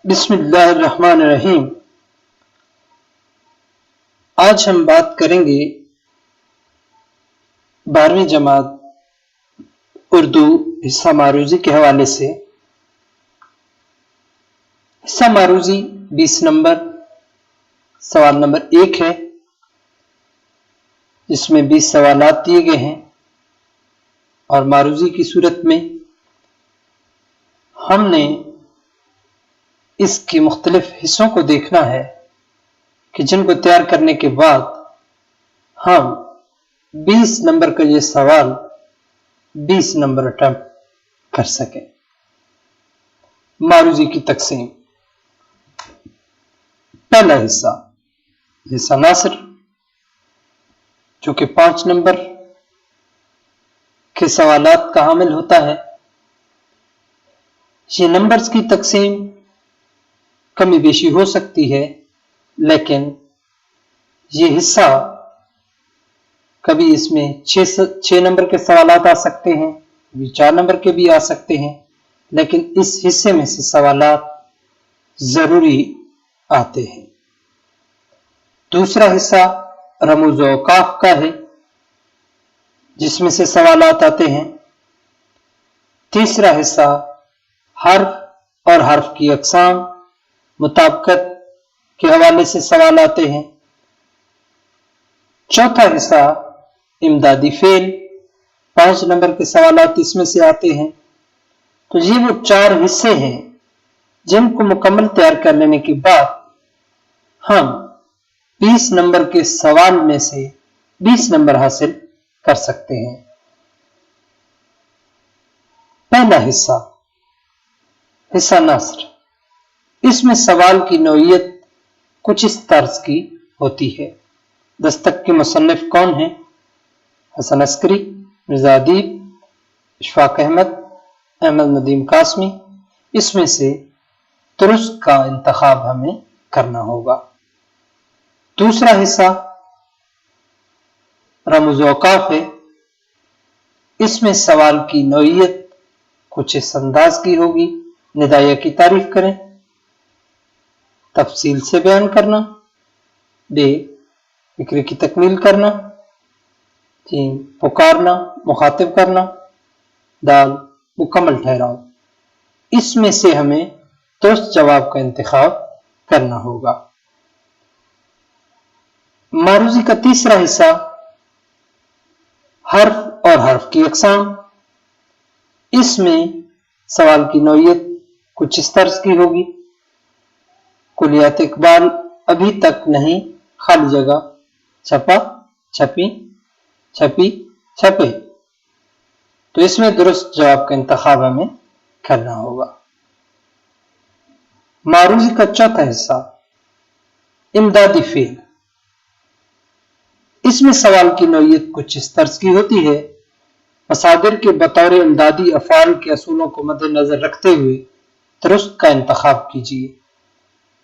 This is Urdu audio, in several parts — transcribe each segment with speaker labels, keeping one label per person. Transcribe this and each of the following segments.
Speaker 1: بسم اللہ الرحمن الرحیم۔ آج ہم بات کریں گے 12ویں جماعت اردو حصہ معروضی کے حوالے سے۔ حصہ معروضی 20 نمبر سوال نمبر 1 ہے، جس میں 20 سوالات دیے گئے ہیں، اور معروضی کی صورت میں ہم نے اس کے مختلف حصوں کو دیکھنا ہے کہ جن کو تیار کرنے کے بعد ہم 20 نمبر کا یہ سوال 20 نمبر اٹمپٹ کر سکیں۔ معروضی کی تقسیم: پہلا حصہ ناصر، جو کہ 5 نمبر کے سوالات کا حامل ہوتا ہے۔ یہ نمبرز کی تقسیم کمی بیشی ہو سکتی ہے، لیکن یہ حصہ کبھی اس میں 6 نمبر کے سوالات آ سکتے ہیں، کبھی 4 نمبر کے بھی آ سکتے ہیں، لیکن اس حصے میں سے سوالات ضروری آتے ہیں۔ دوسرا حصہ رموز و اوقاف کا ہے، جس میں سے سوالات آتے ہیں۔ تیسرا حصہ حرف اور حرف کی اقسام، مطابقت کے حوالے سے سوال آتے ہیں۔ چوتھا حصہ امدادی فعل، 5 نمبر کے سوالات اس میں سے آتے ہیں۔ تو یہ وہ 4 حصے ہیں جن کو مکمل تیار کر لینے کے بعد ہم 20 نمبر کے سوال میں سے 20 نمبر حاصل کر سکتے ہیں۔ پہلا حصہ ناصر، اس میں سوال کی نوعیت کچھ اس طرز کی ہوتی ہے۔ دستک کے مصنف کون ہیں؟ حسن عسکری، مرزا ادیب، اشفاق احمد، احمد ندیم قاسمی۔ اس میں سے درست کا انتخاب ہمیں کرنا ہوگا۔ دوسرا حصہ رموز و اوقاف ہے، اس میں سوال کی نوعیت کچھ اس انداز کی ہوگی: ندائیہ کی تعریف کریں، تفصیل سے بیان کرنا، بے فکر کی تکمیل کرنا، پکارنا، مخاطب کرنا، دال مکمل ٹھہراؤ۔ اس میں سے ہمیں درست جواب کا انتخاب کرنا ہوگا۔ معروضی کا تیسرا حصہ حرف اور حرف کی اقسام، اس میں سوال کی نوعیت کچھ اس طرز کی ہوگی: کلیات اقبال ابھی تک نہیں، خالی جگہ چھپا، چھپی، چھپی، چھپے۔ تو اس میں درست جواب کا انتخاب ہمیں کرنا ہوگا۔ معروضی کا چوتھا حصہ امدادی فعل، اس میں سوال کی نوعیت کچھ اس طرز کی ہوتی ہے: مصادر کے بطور امدادی افعال کے اصولوں کو مد نظر رکھتے ہوئے درست کا انتخاب کیجیے۔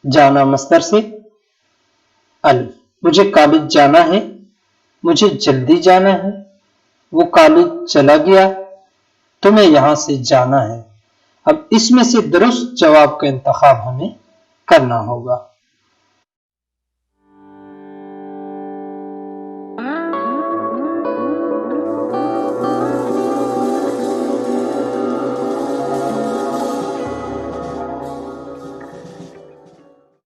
Speaker 1: جانا مصدر سے: الف، مجھے کالج جانا ہے، مجھے جلدی جانا ہے، وہ کالج چلا گیا، تمہیں یہاں سے جانا ہے۔ اب اس میں سے درست جواب کا انتخاب ہمیں کرنا ہوگا۔